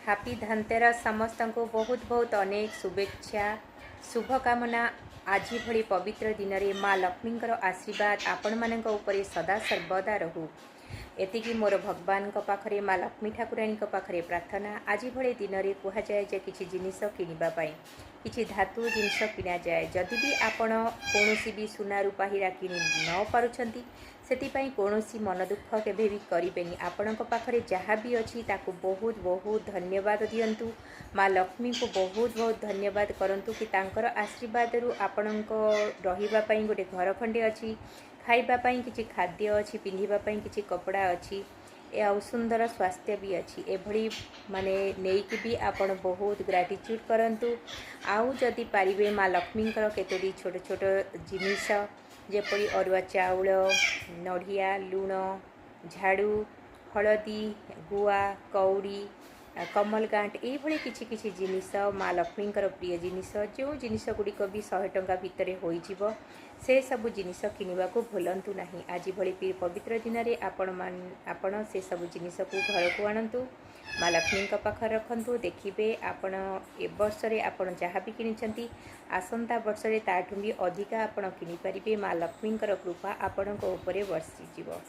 Happy Dhanteras समस्त को बहुत बहुत अनेक शुभेच्छा शुभकामना। आज भली पवित्र दिन में माँ लक्ष्मी आशीर्वाद आपण मान सदा सर्वदा रहू एतिकी मोर भगवान पाखरे माँ लक्ष्मी ठाकुराणी पाखरे प्रार्थना। आज भली दिन में कहुए जे किसी जिनिस किणापी किसी धातु जिनस किणा जाए जदि भी आपण कौन भी सुना रूपा हीरा कि न पारुछंती सेतिपाई कौनसी मन दुख केबे भी करेनि। आपण पाखरे जहाँ भी अच्छी ताकू बहुत बहुत धन्यवाद दियंतु। माँ लक्ष्मी को बहुत बहुत धन्यवाद करंतु कि तांकर आशीर्वाद रु आपण रहिबा पई गोटे घर खंडे अच्छी खाइबा पई किछि खाद्य अच्छी पिंधिबा पई किछि कपड़ा अच्छी आ सुंदर स्वास्थ्य भी अच्छी एभली माने नेइकी भी आपण बहुत ग्रेटिट्यूड करंतु। आउ जदि पारिबे माँ लक्ष्मी केतोटी छोट छोट जिनिस जेपरी अरुआ चाउल नड़िया लुण झाड़ू हलदी गुआ कौड़ी कमल गांठ ये किछि किछि जिनिस माँ लक्ष्मी प्रिय जिनिस जो जिनिस गुड़िक भी 100 टंका भितर हो से सबु जिनिस किनिबा को भूलंतु नहीं। आज भली पवित्र दिन में आपण से सबु जिनिस को घर को आणंतु माँ लक्ष्मी पाखरे रखंतु। देखिए आपण ए वर्षरे आपण जहाँ भी किनिचंती आसंता वर्षरे ताठू भी अधिका आपण किनि परिबे। माँ लक्ष्मी कृपा आपण को ऊपर वर्षिजिवो।